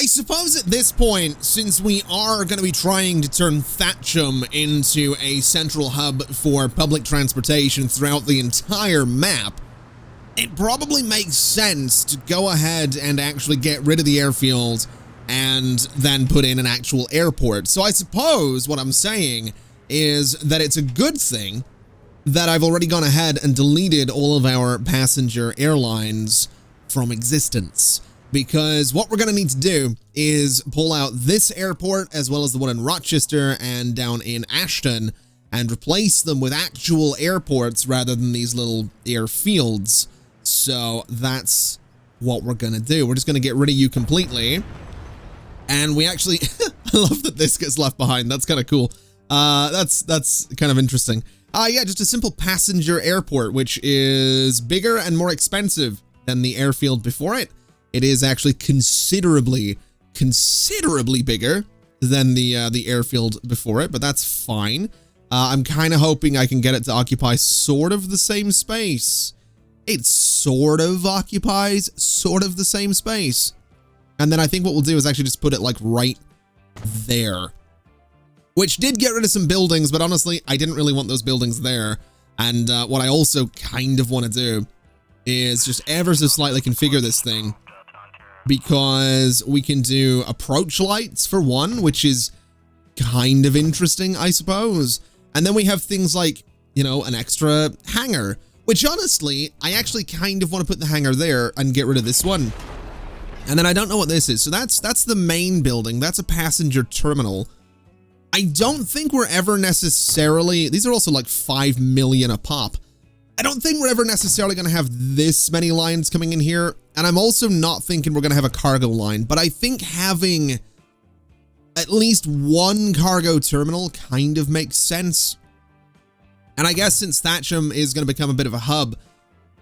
I suppose at this point, since we are going to be trying to turn Thatcham into a central hub for public transportation throughout the entire map, it probably makes sense to go ahead and actually get rid of the airfield and then put in an actual airport. So I suppose what I'm saying is that it's a good thing that I've already gone ahead and deleted all of our passenger airlines from existence. Because what we're going to need to do is pull out this airport as well as the one in Rochester and down in Ashton and replace them with actual airports rather than these little airfields. So that's what we're going to do. We're just going to get rid of you completely. And we actually, I love that this gets left behind. That's kind of cool. That's kind of interesting. Yeah, just a simple passenger airport, which is bigger and more expensive than the airfield before it. It is actually considerably bigger than the airfield before it, but that's fine. I'm kind of hoping I can get it to occupy sort of the same space. It sort of occupies sort of the same space. And then I think what we'll do is actually just put it like right there, which did get rid of some buildings, but honestly, I didn't really want those buildings there. And what I also kind of want to do is just ever so slightly configure this thing, because we can do approach lights for one, which is kind of interesting, I suppose. And then we have things like, you know, an extra hangar, which honestly, I actually kind of want to put the hangar there and get rid of this one. And then I don't know what this is. So that's the main building. That's a passenger terminal. I don't think we're ever necessarily, these are also like 5 million a pop. I don't think we're ever necessarily going to have this many lines coming in here. And I'm also not thinking we're going to have a cargo line, but I think having at least one cargo terminal kind of makes sense. And I guess since Thatcham is going to become a bit of a hub,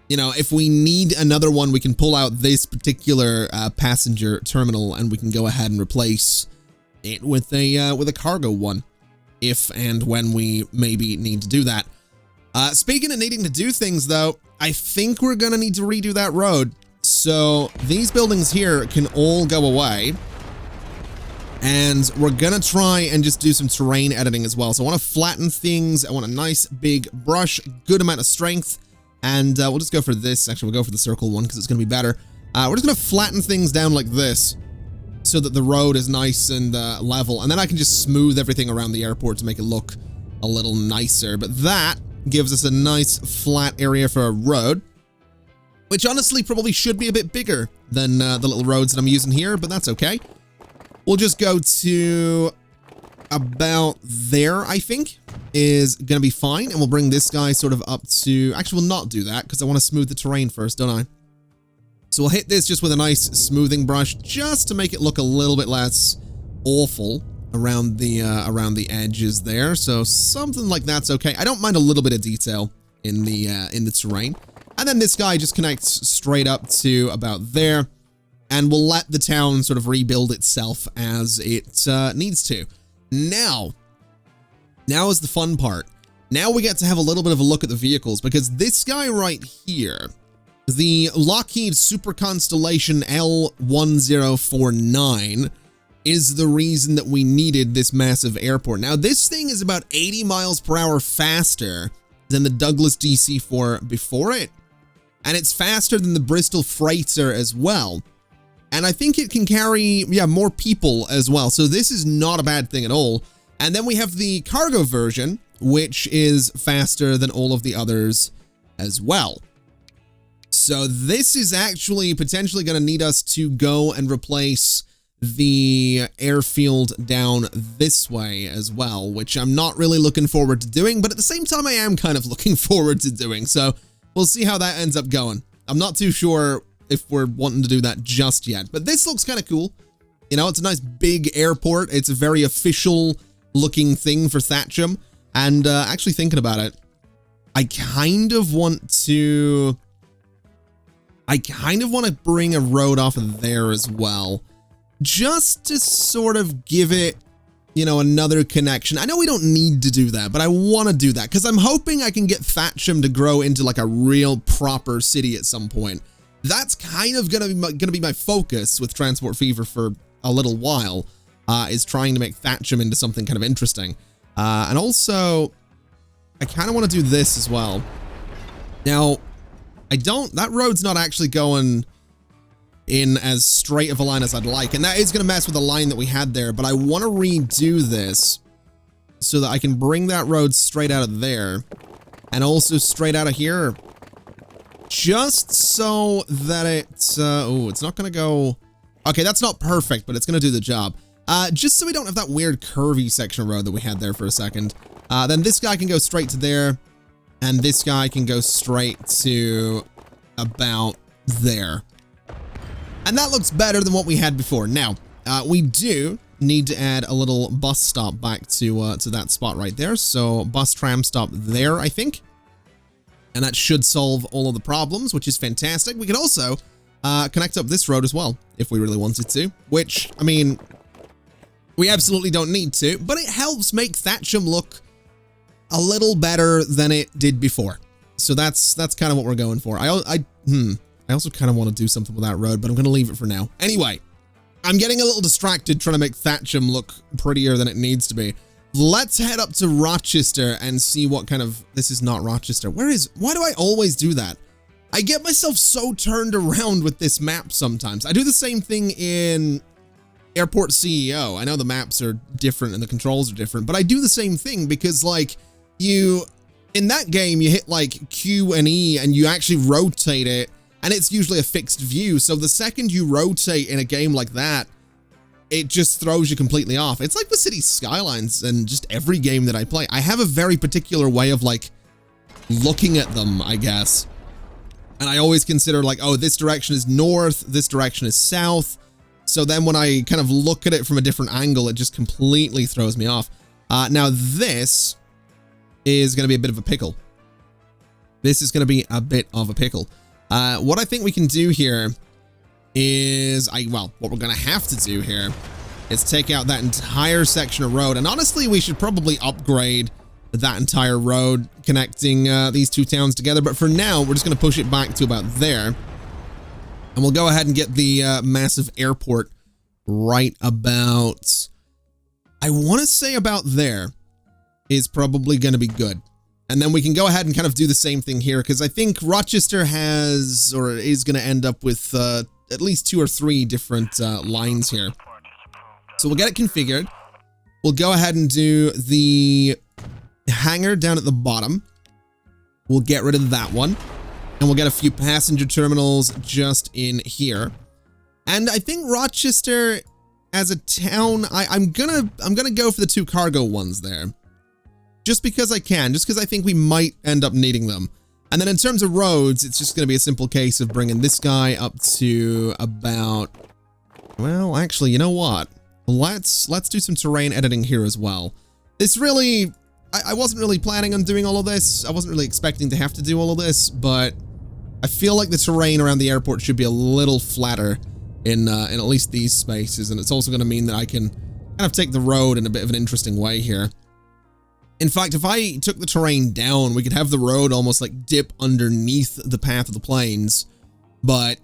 you know, if we need another one, we can pull out this particular passenger terminal and we can go ahead and replace it with a cargo one, if and when we maybe need to do that. Speaking of needing to do things, though, I think we're going to need to redo that road. So these buildings here can all go away. And we're going to try and just do some terrain editing as well. So I want to flatten things. I want a nice big brush, good amount of strength. And we'll just go for this. Actually, we'll go for the circle one because it's going to be better. We're just going to flatten things down like this so that the road is nice and level. And then I can just smooth everything around the airport to make it look a little nicer. But that gives us a nice flat area for a road, which honestly probably should be a bit bigger than the little roads that I'm using here, but that's okay. We'll just go to about there, I think, is going to be fine. And we'll bring this guy sort of up to, actually, we'll not do that because I want to smooth the terrain first, don't I? So we'll hit this just with a nice smoothing brush just to make it look a little bit less awful around the edges there. So something like that's okay. I don't mind a little bit of detail in the terrain. And then this guy just connects straight up to about there. And we'll let the town sort of rebuild itself as it needs to. Now is the fun part. Now we get to have a little bit of a look at the vehicles, because this guy right here, the Lockheed Super Constellation L1049, is the reason that we needed this massive airport. Now, this thing is about 80 miles per hour faster than the Douglas DC-4 before it. And it's faster than the Bristol Freighter as well. And I think it can carry, more people as well. So this is not a bad thing at all. And then we have the cargo version, which is faster than all of the others as well. So this is actually potentially going to need us to go and replace the airfield down this way as well, which I'm not really looking forward to doing, but at the same time, I am kind of looking forward to doing. So we'll see how that ends up going. I'm not too sure if we're wanting to do that just yet, but this looks kind of cool. You know, it's a nice big airport. It's a very official looking thing for Thatcham. And actually thinking about it, I kind of want to bring a road off of there as well, just to sort of give it, you know, another connection. I know we don't need to do that, but I want to do that because I'm hoping I can get Thatcham to grow into like a real proper city at some point. That's kind of gonna be my focus with Transport Fever for a little while, is trying to make Thatcham into something kind of interesting. And also, I kind of want to do this as well. Now, that road's not actually going in as straight of a line as I'd like, and that is going to mess with the line that we had there, but I want to redo this so that I can bring that road straight out of there, and also straight out of here, just so that it's not going to go... Okay, that's not perfect, but it's going to do the job. Just so we don't have that weird curvy section of road that we had there for a second. Then this guy can go straight to there, and this guy can go straight to about there. And that looks better than what we had before. Now, we do need to add a little bus stop back to that spot right there. So bus tram stop there, I think. And that should solve all of the problems, which is fantastic. We could also connect up this road as well, if we really wanted to, which, I mean, we absolutely don't need to, but it helps make Thatcham look a little better than it did before. So that's kind of what we're going for. I also kind of want to do something with that road, but I'm going to leave it for now. Anyway, I'm getting a little distracted trying to make Thatcham look prettier than it needs to be. Let's head up to Rochester and see what kind of... This is not Rochester. Why do I always do that? I get myself so turned around with this map sometimes. I do the same thing in Airport CEO. I know the maps are different and the controls are different, but I do the same thing because, like, in that game, you hit, like, Q and E and you actually rotate it, and it's usually a fixed view. So the second you rotate in a game like that, it just throws you completely off. It's like the City Skylines and just every game that I play. I have a very particular way of, like, looking at them, I guess. And I always consider, like, oh, this direction is north, this direction is south. So then when I kind of look at it from a different angle, it just completely throws me off. Now this is going to be a bit of a pickle. This is going to be a bit of a pickle. What I think we can do here is, what we're going to have to do here is take out that entire section of road. And honestly, we should probably upgrade that entire road connecting these two towns together. But for now, we're just going to push it back to about there. And we'll go ahead and get the massive airport right about, I want to say about there is probably going to be good. And then we can go ahead and kind of do the same thing here, because I think Rochester has, or is going to end up with at least 2 or 3 different lines here. So we'll get it configured. We'll go ahead and do the hangar down at the bottom. We'll get rid of that one. And we'll get a few passenger terminals just in here. And I think Rochester as a town, I'm gonna go for the 2 cargo ones there. Just because I can, just because I think we might end up needing them. And then in terms of roads, it's just going to be a simple case of bringing this guy up to about, well, actually, you know what? Let's do some terrain editing here as well. This really, I wasn't really planning on doing all of this. I wasn't really expecting to have to do all of this, but I feel like the terrain around the airport should be a little flatter in at least these spaces. And it's also going to mean that I can kind of take the road in a bit of an interesting way here. In fact, if I took the terrain down, we could have the road almost like dip underneath the path of the planes. But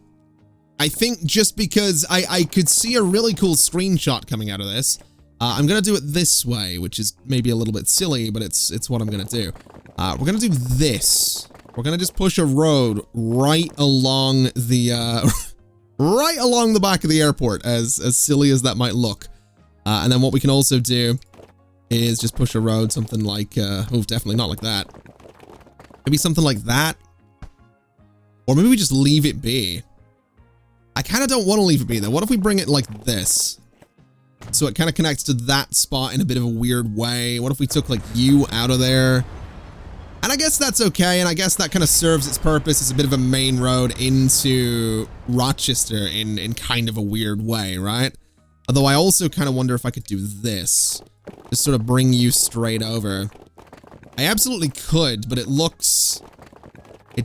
I think just because I could see a really cool screenshot coming out of this, I'm going to do it this way, which is maybe a little bit silly, but it's what I'm going to do. We're going to do this. We're going to just push a road right along the, right along the back of the airport, as silly as that might look. And then what we can also do is just push a road, something like, oh, definitely not like that. Maybe something like that. Or maybe we just leave it be. I kind of don't want to leave it be, though. What if we bring it like this? So it kind of connects to that spot in a bit of a weird way. What if we took, like, you out of there? And I guess that's okay, and I guess that kind of serves its purpose as a bit of a main road into Rochester in kind of a weird way, right? Although I also kind of wonder if I could do this. Just sort of bring you straight over. I absolutely could, but it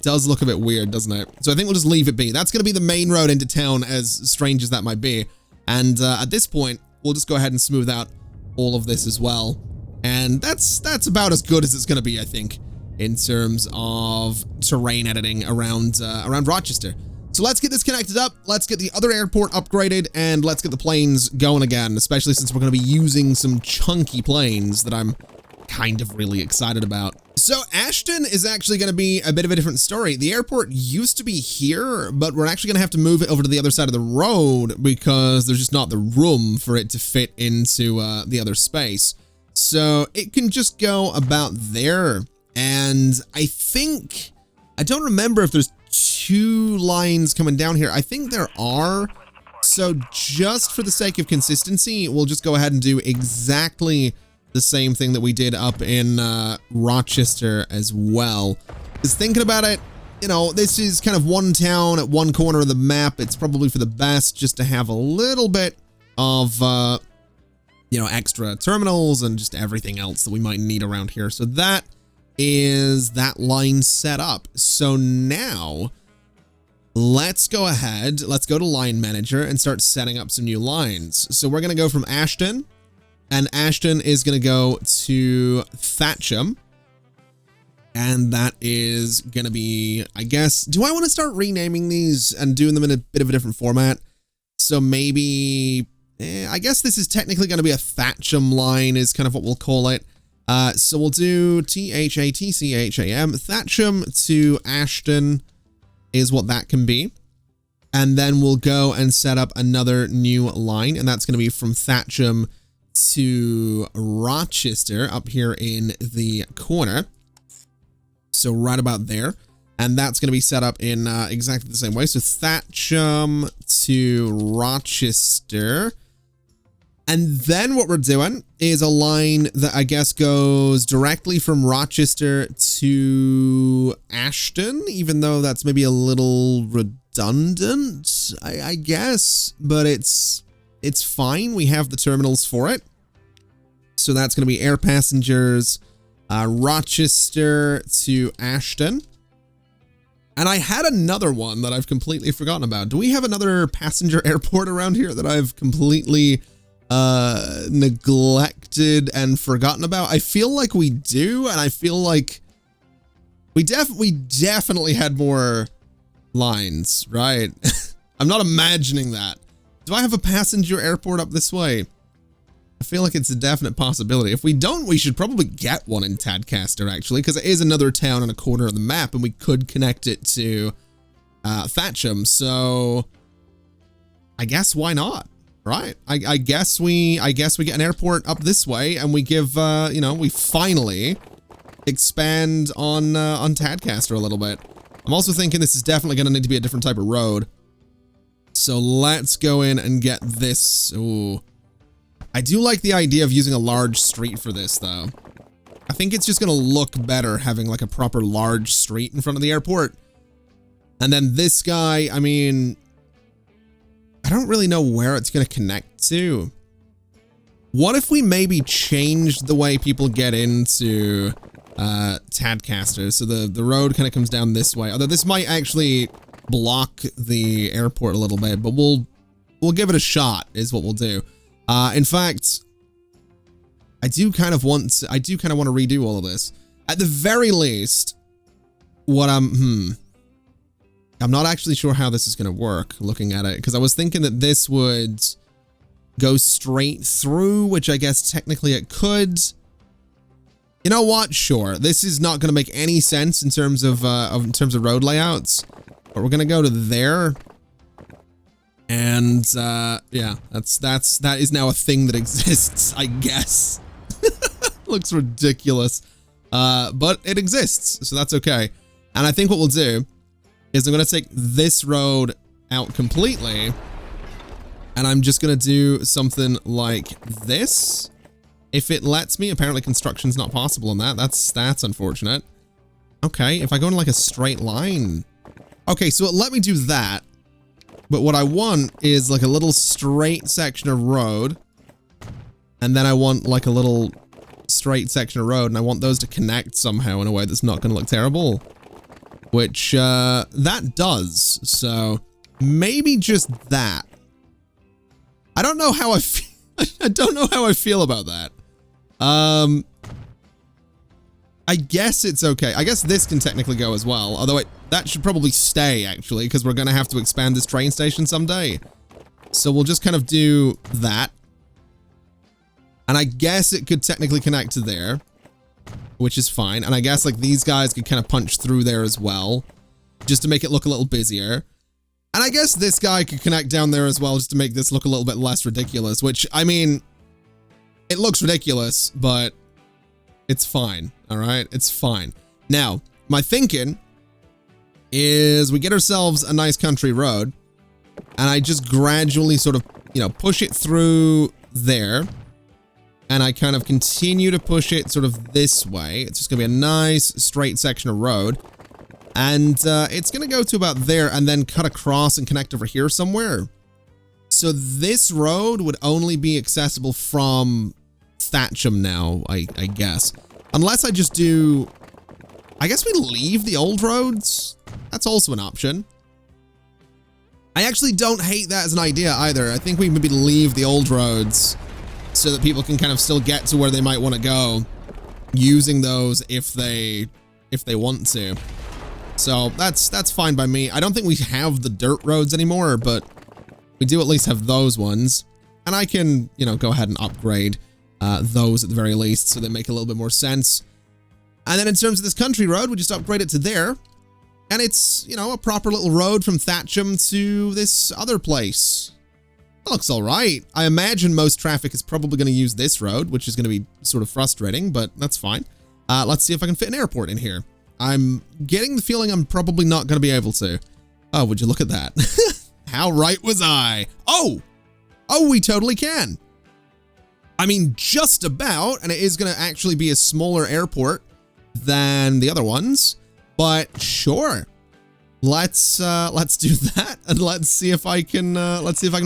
does look a bit weird, doesn't it? So I think we'll just leave it be. That's going to be the main road into town, as strange as that might be. And at this point, we'll just go ahead and smooth out all of this as well. And that's about as good as it's going to be, I think, in terms of terrain editing around Rochester. So let's get this connected up. Let's get the other airport upgraded, and let's get the planes going again, especially since we're going to be using some chunky planes that I'm kind of really excited about. So Ashton is actually going to be a bit of a different story. The airport used to be here, but we're actually going to have to move it over to the other side of the road because there's just not the room for it to fit into the other space. So it can just go about there. And I don't remember if there's 2 lines coming down here. I think there are. So just for the sake of consistency, we'll just go ahead and do exactly the same thing that we did up in Rochester as well. Because thinking about it, you know, this is kind of one town at one corner of the map. It's probably for the best just to have a little bit of, you know, extra terminals and just everything else that we might need around here. So that is that line set up. So now let's go ahead. Let's go to line manager and start setting up some new lines. So we're going to go from Ashton. And Ashton is going to go to Thatcham. And that is going to be, I guess, do I want to start renaming these and doing them in a bit of a different format? So maybe, I guess this is technically going to be a Thatcham line is kind of what we'll call it. So we'll do Thatcham. Thatcham to Ashton is what that can be. And then we'll go and set up another new line. And that's going to be from Thatcham to Rochester up here in the corner. So right about there. And that's going to be set up in exactly the same way. So Thatcham to Rochester. And then what we're doing is a line that I guess goes directly from Rochester to Ashton, even though that's maybe a little redundant, I guess, but it's fine. We have the terminals for it. So that's going to be air passengers, Rochester to Ashton. And I had another one that I've completely forgotten about. Do we have another passenger airport around here that I've completely neglected and forgotten about? I feel like we do, and I feel like we definitely had more lines, right? I'm not imagining that. Do I have a passenger airport up this way? I feel like it's a definite possibility. If we don't, we should probably get one in Tadcaster, actually, because it is another town on a corner of the map, and we could connect it to Thatcham. So I guess why not? Right? I guess we get an airport up this way, and we give you know, we finally expand on Tadcaster a little bit. I'm also thinking this is definitely going to need to be a different type of road. So let's go in and get this. Ooh. I do like the idea of using a large street for this, though. I think it's just going to look better having like a proper large street in front of the airport. And then this guy, I mean, I don't really know where it's going to connect to. What if we maybe changed the way people get into Tadcaster? So the road kind of comes down this way. Although this might actually block the airport a little bit, but we'll give it a shot is what we'll do. In fact, I do kind of want to redo all of this. At the very least, what I'm not actually sure how this is going to work looking at it, because I was thinking that this would go straight through, which I guess technically it could. You know what? Sure. This is not going to make any sense in terms of road layouts, but we're going to go to there. And yeah, that is now a thing that exists, I guess. Looks ridiculous. But it exists, so that's okay. And I think what we'll do is I'm going to take this road out completely, and I'm just going to do something like this. If it lets me. Apparently construction's not possible on that. That's unfortunate. Okay, if I go in like a straight line. Okay, so it let me do that. But what I want is like a little straight section of road. And then I want like a little straight section of road, and I want those to connect somehow in a way that's not going to look terrible. Which, that does. So, maybe just that. I don't know how I feel. I don't know how I feel about that. I guess it's okay. I guess this can technically go as well. Although That should probably stay, actually, because we're going to have to expand this train station someday. So we'll just kind of do that. And I guess it could technically connect to there, which is fine. And I guess, like, these guys could kind of punch through there as well, just to make it look a little busier. And I guess this guy could connect down there as well, just to make this look a little bit less ridiculous, which, I mean, it looks ridiculous, but it's fine, all right? It's fine. Now, my thinking is we get ourselves a nice country road, and I just gradually sort of, you know, push it through there, and I kind of continue to push it sort of this way. It's just gonna be a nice straight section of road, and it's gonna go to about there and then cut across and connect over here somewhere. So this road would only be accessible from Thatcham now, I guess. Unless I just do... I guess we leave the old roads. That's also an option. I actually don't hate that as an idea either. I think we maybe leave the old roads so that people can kind of still get to where they might want to go using those if they want to. So that's fine by me. I don't think we have the dirt roads anymore, but we do at least have those ones. And I can, you know, go ahead and upgrade those at the very least so they make a little bit more sense. And then in terms of this country road, we just upgrade it to there. And it's, you know, a proper little road from Thatcham to this other place. That looks all right. I imagine most traffic is probably going to use this road, which is going to be sort of frustrating, but that's fine. Let's see if I can fit an airport in here. I'm getting the feeling I'm probably not going to be able to. Oh, would you look at that? How right was I? Oh, we totally can. I mean, just about, and it is going to actually be a smaller airport than the other ones, but sure. Let's do that, and let's see if I can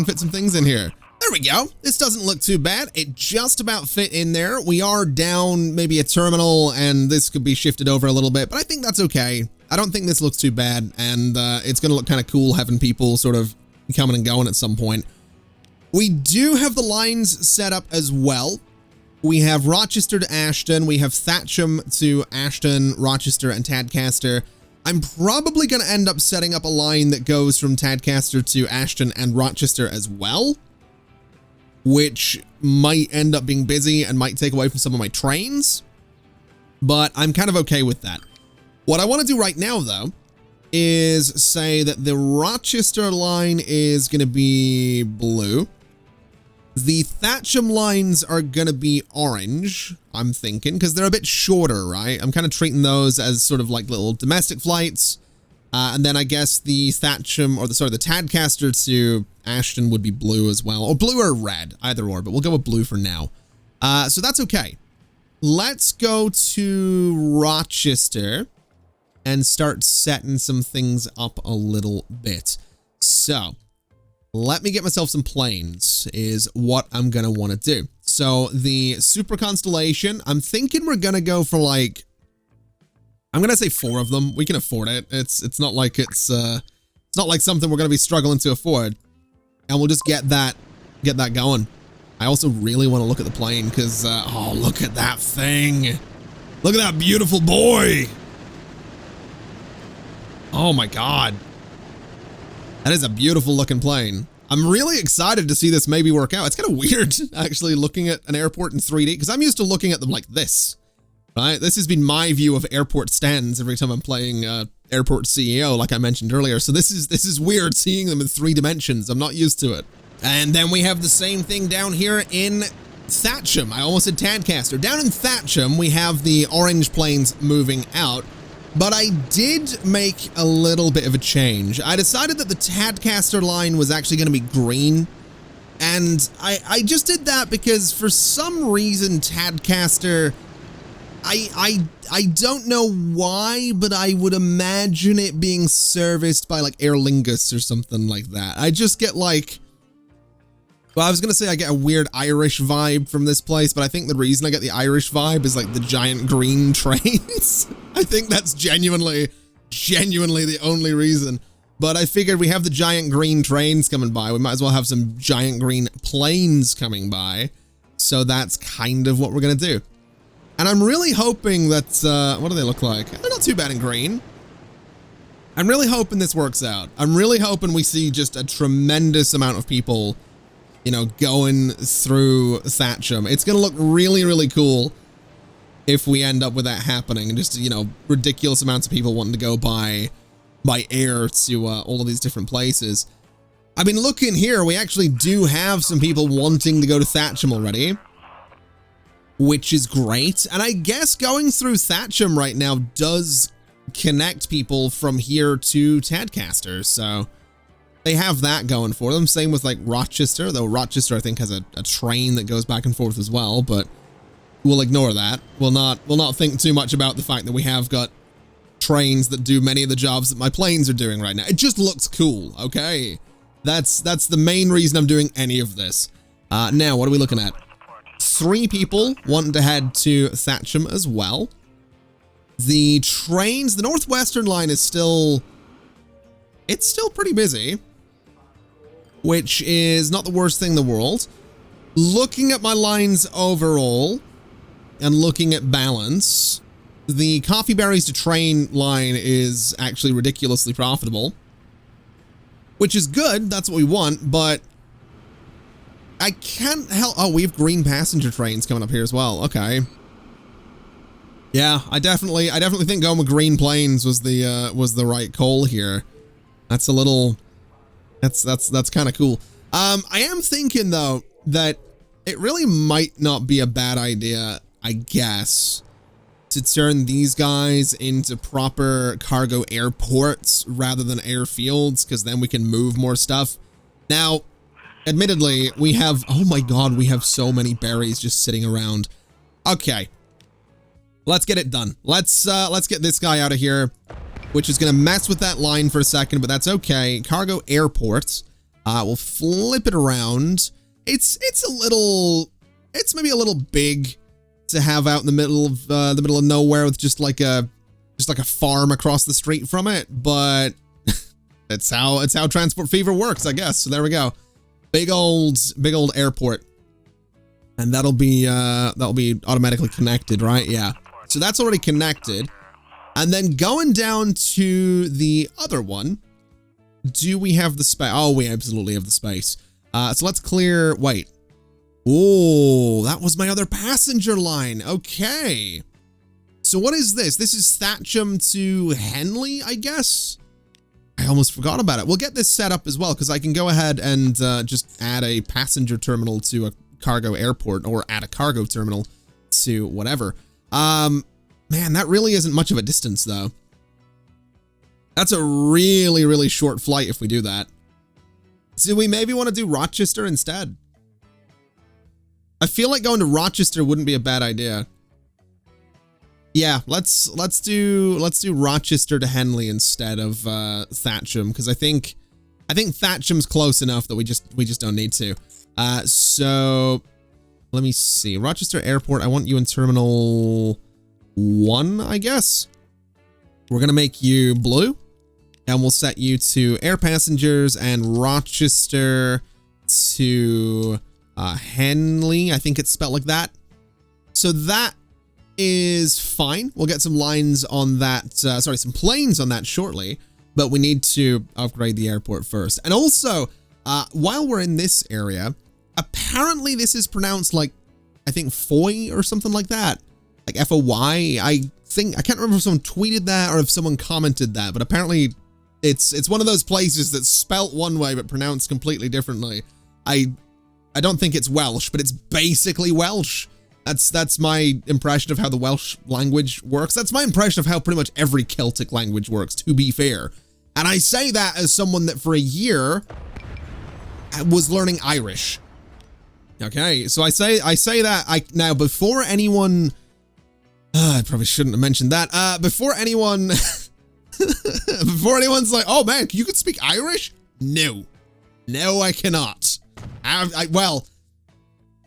fit some things in here. There we go. This doesn't look too bad. It just about fit in there. We are down maybe a terminal, and this could be shifted over a little bit, but I think that's okay. I don't think this looks too bad, and it's going to look kind of cool having people sort of coming and going at some point. We do have the lines set up as well. We have Rochester to Ashton. We have Thatcham to Ashton, Rochester, and Tadcaster. I'm probably going to end up setting up a line that goes from Tadcaster to Ashton and Rochester as well, which might end up being busy and might take away from some of my trains, but I'm kind of okay with that. What I want to do right now, though, is say that the Rochester line is going to be blue. The Thatcham lines are going to be orange, I'm thinking, because they're a bit shorter, right? I'm kind of treating those as sort of like little domestic flights. And then I guess the Thatcham, or the Tadcaster to Ashton would be blue as well. Or blue or red, either or, but we'll go with blue for now. So that's okay. Let's go to Rochester and start setting some things up a little bit. So let me get myself some planes is what I'm going to want to do. So the Super Constellation, I'm thinking we're going to go for like, I'm going to say 4 of them. We can afford it. It's not like it's not like something we're going to be struggling to afford. And we'll just get that going. I also really want to look at the plane because, oh, look at that thing. Look at that beautiful boy. Oh my God. That is a beautiful looking plane. I'm really excited to see this maybe work out. It's kind of weird actually looking at an airport in 3D because I'm used to looking at them like this, right? This has been my view of airport stands every time I'm playing Airport CEO, like I mentioned earlier. So this is weird seeing them in 3 dimensions. I'm not used to it. And then we have the same thing down here in Thatcham. I almost said Tadcaster. Down in Thatcham, we have the orange planes moving out. But I did make a little bit of a change. I decided that the Tadcaster line was actually going to be green. And I just did that because for some reason Tadcaster, I don't know why, but I would imagine it being serviced by like Aer Lingus or something like that. I just get like, well, I was going to say I get a weird Irish vibe from this place, but I think the reason I get the Irish vibe is like the giant green trains. I think that's genuinely the only reason. But I figured we have the giant green trains coming by. We might as well have some giant green planes coming by. So that's kind of what we're going to do. And I'm really hoping that, what do they look like? They're not too bad in green. I'm really hoping this works out. I'm really hoping we see just a tremendous amount of people, you know, going through Thatcham. It's going to look really, really cool if we end up with that happening, and just, you know, ridiculous amounts of people wanting to go by air to all of these different places. I mean, looking here, we actually do have some people wanting to go to Thatcham already, which is great. And I guess going through Thatcham right now does connect people from here to Tadcaster, so they have that going for them. Same with like Rochester, though Rochester I think has a train that goes back and forth as well, but we'll ignore that. We'll not think too much about the fact that we have got trains that do many of the jobs that my planes are doing right now. It just looks cool, okay? That's the main reason I'm doing any of this. Now, what are we looking at? 3 people wanting to head to Thatcham as well. The trains, the Northwestern line is still, it's still pretty busy, which is not the worst thing in the world. Looking at my lines overall and looking at balance, the Coffee Berries to train line is actually ridiculously profitable, which is good. That's what we want, but I can't help. Oh, we have green passenger trains coming up here as well. Okay. Yeah, I definitely think going with green planes was the right call here. That's a little, that's kind of cool. I am thinking though that it really might not be a bad idea, I guess, to turn these guys into proper cargo airports rather than airfields, because then we can move more stuff. Now, admittedly, we have, oh my god, we have so many berries just sitting around. Okay. Let's get it done. Let's get this guy out of here, which is going to mess with that line for a second, but that's okay. Cargo airports. We'll flip it around. It's maybe a little big to have out in the middle of nowhere with just like a farm across the street from it, but it's how Transport Fever works, I guess. So there we go. Big old airport. And that'll be automatically connected, right? Yeah. So that's already connected. And then going down to the other one, do we have the space? Oh, we absolutely have the space. So let's clear, wait. Oh, that was my other passenger line. Okay. So what is this? This is Thatcham to Henley, I guess? I almost forgot about it. We'll get this set up as well, because I can go ahead and just add a passenger terminal to a cargo airport, or add a cargo terminal to whatever. Man, that really isn't much of a distance though. That's a really, really short flight if we do that. So we maybe want to do Rochester instead. I feel like going to Rochester wouldn't be a bad idea. Yeah, let's do Rochester to Henley instead of Thatcham, because I think Thatcham's close enough that we just don't need to. So let me see. Rochester Airport, I want you in Terminal 1, I guess. We're gonna make you blue, and we'll set you to air passengers, and Rochester to Henley. I think it's spelled like that. So that is fine. We'll get some lines on that, some planes on that shortly, but we need to upgrade the airport first. And also, while we're in this area, apparently this is pronounced like, I think Foy or something like that. Like F-O-Y. I can't remember if someone tweeted that or if someone commented that, but apparently it's one of those places that's spelt one way but pronounced completely differently. I don't think it's Welsh, but it's basically Welsh. That's my impression of how the Welsh language works. That's my impression of how pretty much every Celtic language works, to be fair. And I say that as someone that for a year was learning Irish. Okay, so I say that now before anyone, I probably shouldn't have mentioned that. Before anyone, before anyone's like, oh man, you can speak Irish? No, I cannot. Well,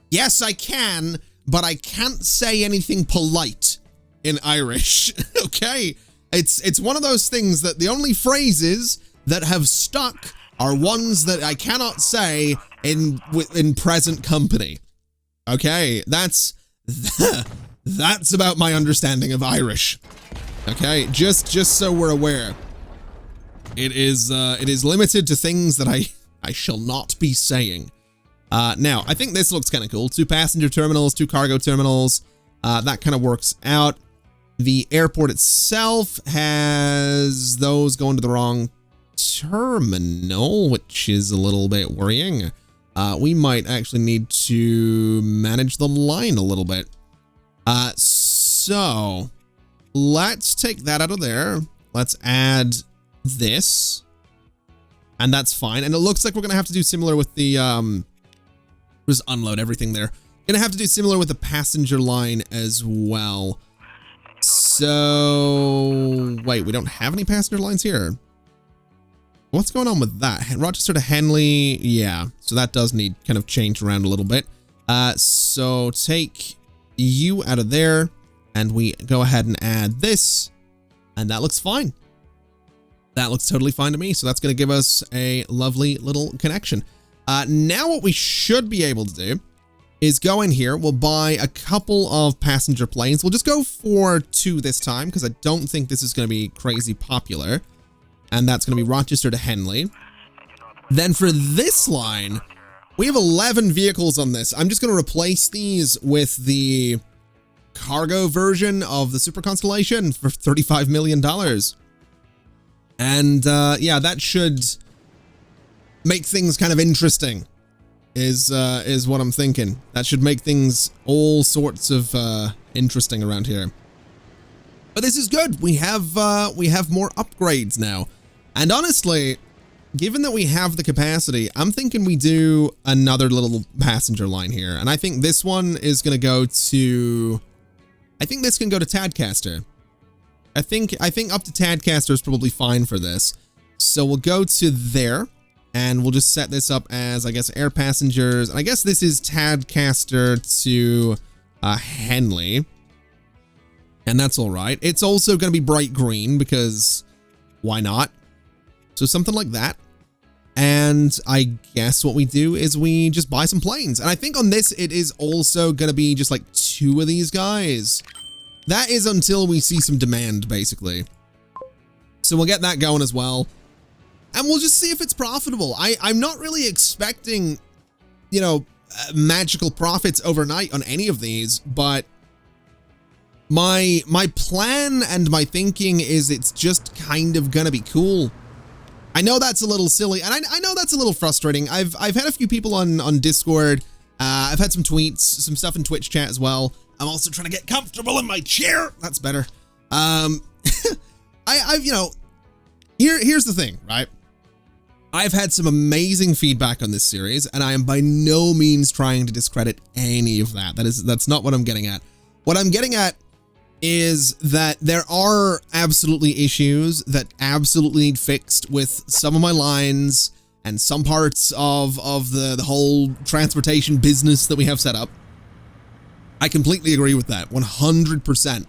yes, I can, but I can't say anything polite in Irish. Okay, it's one of those things that the only phrases that have stuck are ones that I cannot say in present company. Okay, that's about my understanding of Irish. Okay, just so we're aware. It is limited to things that I shall not be saying. Now, I think this looks kind of cool. 2 passenger terminals, 2 cargo terminals. That kind of works out. The airport itself has those going to the wrong terminal, which is a little bit worrying. We might actually need to manage the line a little bit. So let's take that out of there. Let's add this, and that's fine. And it looks like we're gonna have to do similar with the just unload everything there. Gonna have to do similar with the passenger line as well. So wait, we don't have any passenger lines here. What's going on with that? Rochester to Henley, yeah. So that does need kind of change around a little bit. So take you out of there, and we go ahead and add this, and that looks fine. That looks totally fine to me. So that's going to give us a lovely little connection. Now what we should be able to do is go in here. We'll buy a couple of passenger planes. We'll just go for 2 this time, because I don't think this is going to be crazy popular. And that's going to be Rochester to Henley. Then for this line, we have 11 vehicles on this. I'm just going to replace these with the cargo version of the Super Constellation for $35 million. And yeah, that should make things kind of interesting, is what I'm thinking. That should make things all sorts of interesting around here. But this is good. We have more upgrades now. And honestly, given that we have the capacity, I'm thinking we do another little passenger line here. And I think this one is going to go to, I think this can go to Tadcaster. I think up to Tadcaster is probably fine for this. So we'll go to there, and we'll just set this up as, I guess, air passengers. And I guess this is Tadcaster to Henley. And that's all right. It's also going to be bright green, because why not? So something like that. And I guess what we do is we just buy some planes. And I think on this, it is also going to be just like 2 of these guys. That is until we see some demand, basically. So we'll get that going as well. And we'll just see if it's profitable. I'm not really expecting, you know, magical profits overnight on any of these, but my plan and my thinking is it's just kind of gonna be cool. I know that's a little silly, and I know that's a little frustrating. I've had a few people on Discord. I've had some tweets, some stuff in Twitch chat as well. I'm also trying to get comfortable in my chair. That's better. You know, here's the thing, right? I've had some amazing feedback on this series, and I am by no means trying to discredit any of that. That's not what I'm getting at. What I'm getting at is that there are absolutely issues that absolutely need fixed with some of my lines and some parts of the whole transportation business that we have set up. I completely agree with that, 100%.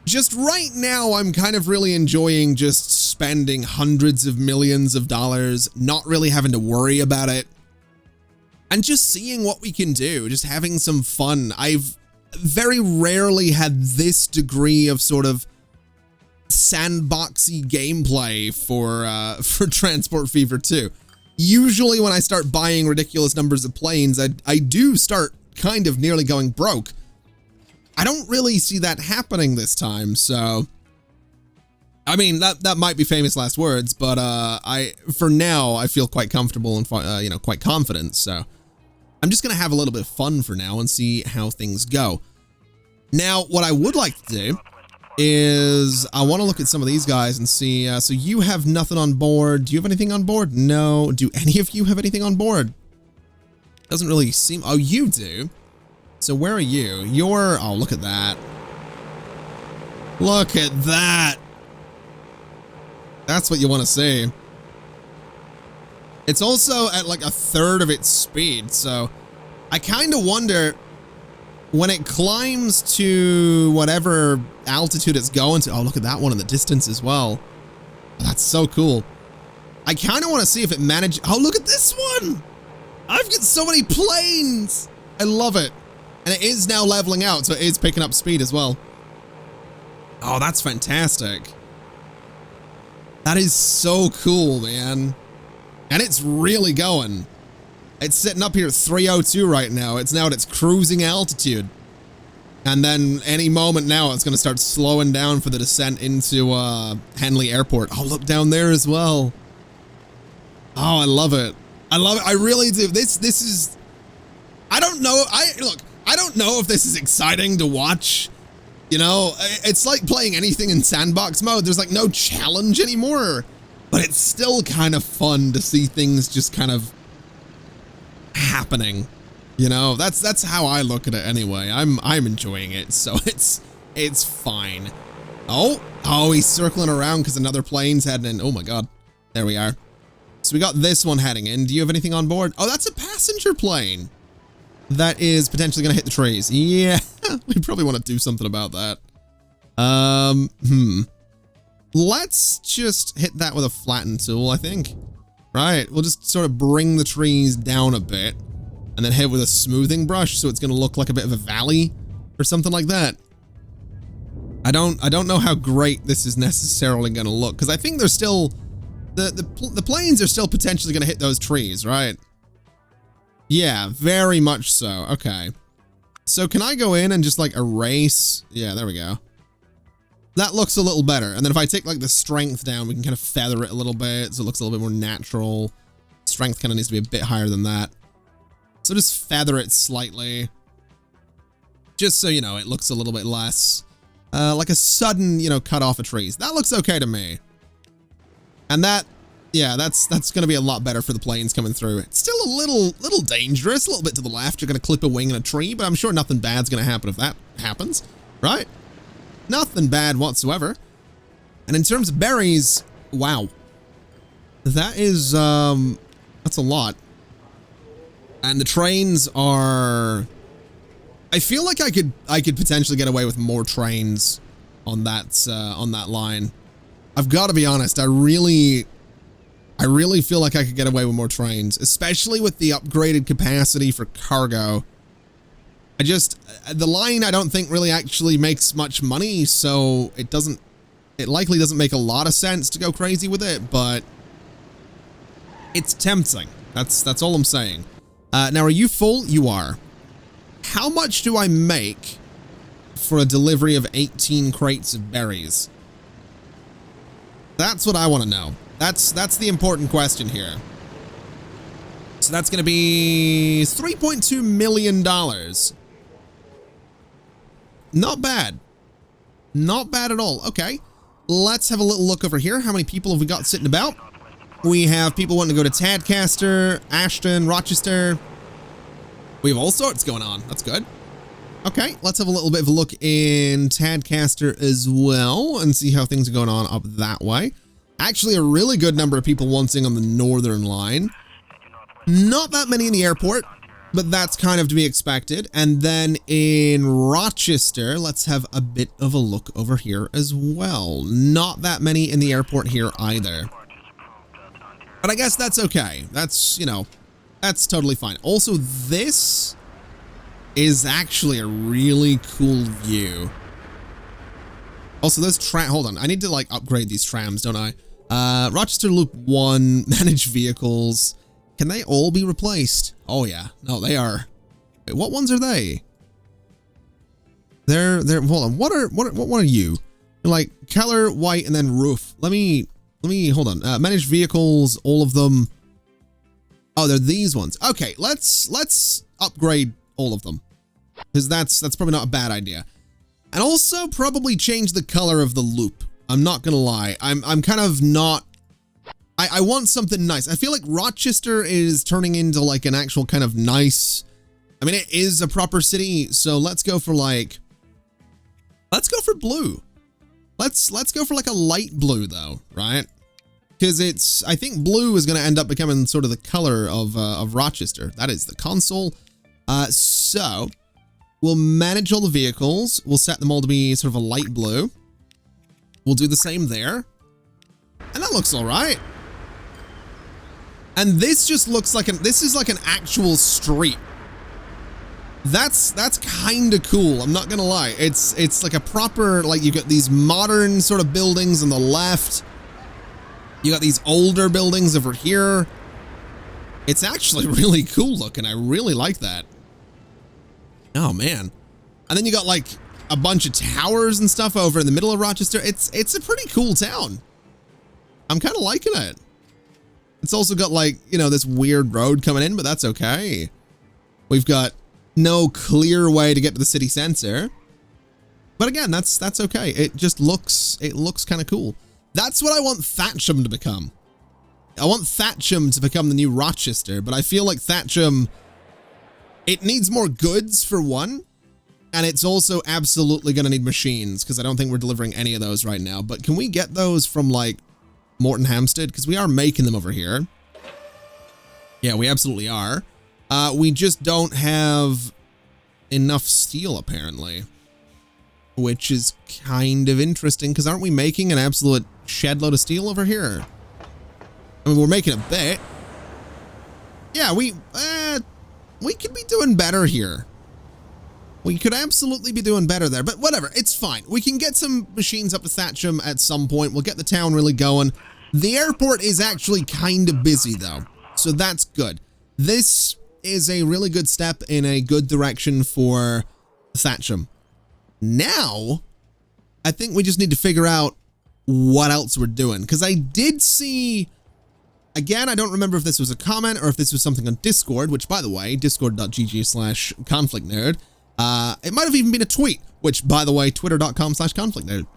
Just right now, I'm kind of really enjoying just spending hundreds of millions of dollars, not really having to worry about it, and just seeing what we can do, just having some fun. I've very rarely had this degree of sort of sandboxy gameplay for Transport Fever 2. Usually when I start buying ridiculous numbers of planes, I do start kind of nearly going broke. I don't really see that happening this time, so I mean, that might be famous last words, but for now I feel quite comfortable and you know, quite confident, so I'm just gonna have a little bit of fun for now and see how things go. Now, what I would like to do is I want to look at some of these guys and see, so you have nothing on board. Do you have anything on board? No. Do any of you have anything on board? Doesn't really seem, oh, you do. So where are you? You're, oh, look at that. Look at that. That's what you want to see. It's also at like 1/3 of its speed, so I kind of wonder when it climbs to whatever altitude it's going to. Oh, look at that one in the distance as well. That's so cool. I kind of want to see if it manages. Oh, look at this one. I've got so many planes. I love it. And it is now leveling out, so it is picking up speed as well. Oh, that's fantastic. That is so cool, man. And it's really going. It's sitting up here at 302 right now. It's now at its cruising altitude. And then any moment now, it's going to start slowing down for the descent into Henley Airport. Oh, look down there as well. Oh, I love it. I love it. I really do. This is, I don't know. I don't know if this is exciting to watch. You know, it's like playing anything in sandbox mode. There's like no challenge anymore, but it's still kind of fun to see things just kind of happening. You know, that's how I look at it anyway. I'm enjoying it, so it's fine. Oh, he's circling around because another plane's heading in. Oh my God, there we are. So we got this one heading in. Do you have anything on board? Oh, that's a passenger plane. That is potentially going to hit the trees. Yeah, we probably want to do something about that. Let's just hit that with a flatten tool, I think. Right, we'll just sort of bring the trees down a bit and then hit with a smoothing brush so it's going to look like a bit of a valley or something like that. I don't know how great this is necessarily going to look because I think there's still the planes are still potentially going to hit those trees, right? Yeah, very much so. Okay. So can I go in and just like erase? Yeah, there we go. That looks a little better. And then if I take like the strength down, we can kind of feather it a little bit so it looks a little bit more natural. Strength kind of needs to be a bit higher than that. So just feather it slightly. Just so, you know, it looks a little bit less like a sudden, you know, cut off of trees. That looks okay to me. And that, yeah, that's going to be a lot better for the planes coming through. It's still a little dangerous, a little bit to the left. You're going to clip a wing in a tree, but I'm sure nothing bad's going to happen if that happens, right? Nothing bad whatsoever. And in terms of berries, wow. That is, that's a lot. And the trains are, I feel like I could potentially get away with more trains on that line. I've got to be honest, I really feel like I could get away with more trains, especially with the upgraded capacity for cargo. The line I don't think really actually makes much money, so it likely doesn't make a lot of sense to go crazy with it, but it's tempting. That's all I'm saying. Now, are you full? You are. How much do I make for a delivery of 18 crates of berries? That's what I want to know. That's the important question here. So that's going to be $3.2 million. Not bad. Not bad at all. Okay. Let's have a little look over here. How many people have we got sitting about? We have people wanting to go to Tadcaster, Ashton, Rochester. We have all sorts going on. That's good. Okay, let's have a little bit of a look in Tadcaster as well and see how things are going on up that way. Actually, a really good number of people wanting on the northern line. Not that many in the airport, but that's kind of to be expected. And then in Rochester, let's have a bit of a look over here as well. Not that many in the airport here either. But I guess that's okay. That's, you know, that's totally fine. Also, this is actually a really cool view. Also, those hold on, I need to like upgrade these trams, don't I? Rochester Loop 1, manage vehicles. Can they all be replaced? Oh yeah, no, they are. Wait, what ones are they? They're hold on, what are you? You're like color, white, and then roof. Let me hold on. Manage vehicles, all of them. Oh, they're these ones. Okay, let's upgrade all of them, because that's probably not a bad idea. And also probably change the color of the loop. I'm not gonna lie. I'm kind of not. I want something nice. I feel like Rochester is turning into like an actual kind of nice. I mean, it is a proper city, so let's go for like. Let's go for blue. Let's go for like a light blue though, right? Because I think blue is going to end up becoming sort of the color of Rochester. That is the console. So we'll manage all the vehicles. We'll set them all to be sort of a light blue. We'll do the same there. And that looks all right. And this just looks like this is like an actual street. That's kind of cool. I'm not going to lie. It's like a proper, like you got these modern sort of buildings on the left. You got these older buildings over here. It's actually really cool looking. I really like that. Oh, man. And then you got like a bunch of towers and stuff over in the middle of Rochester. It's a pretty cool town. I'm kind of liking it. It's also got like, you know, this weird road coming in, but that's okay. We've got no clear way to get to the city center. But again, that's okay. It just looks kind of cool. That's what I want Thatcham to become. I want Thatcham to become the new Rochester, but I feel like Thatcham, it needs more goods for one. And it's also absolutely going to need machines because I don't think we're delivering any of those right now. But can we get those from like Morton Hampstead? Because we are making them over here. Yeah, we absolutely are. We just don't have enough steel apparently, which is kind of interesting because aren't we making an absolute shed load of steel over here? I mean, we're making a bit. Yeah, we could be doing better here. We could absolutely be doing better there, but whatever, it's fine. We can get some machines up to Thatcham at some point. We'll get the town really going. The airport is actually kind of busy though, so that's good. This is a really good step in a good direction for Thatcham. Now, I think we just need to figure out what else we're doing, because I did see, again, I don't remember if this was a comment or if this was something on Discord, which by the way, discord.gg/ConflictNerd. It might have even been a tweet, which by the way, twitter.com/ConflictNerd.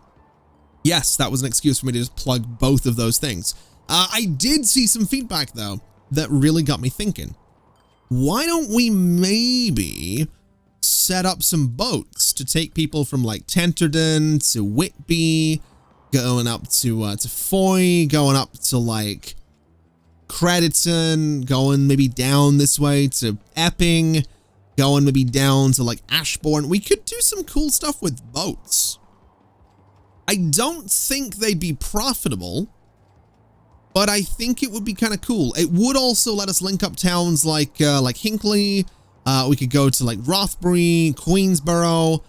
Yes, that was an excuse for me to just plug both of those things. I did see some feedback though that really got me thinking. Why don't we maybe set up some boats to take people from like Tenterden to Whitby, going up to Foy, going up to like Crediton, going maybe down this way to Epping, going maybe down to like Ashbourne. We could do some cool stuff with boats. I don't think they'd be profitable, but I think it would be kind of cool. It would also let us link up towns like Hinckley. We could go to like Rothbury, Queensborough,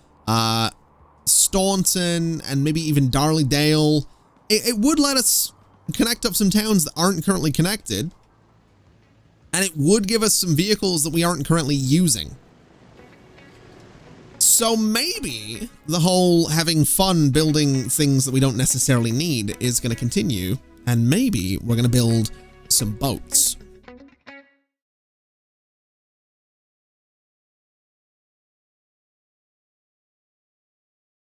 Staunton, and maybe even Darley-Dale. It would let us connect up some towns that aren't currently connected. And it would give us some vehicles that we aren't currently using. So maybe the whole having fun building things that we don't necessarily need is going to continue. And maybe we're going to build some boats.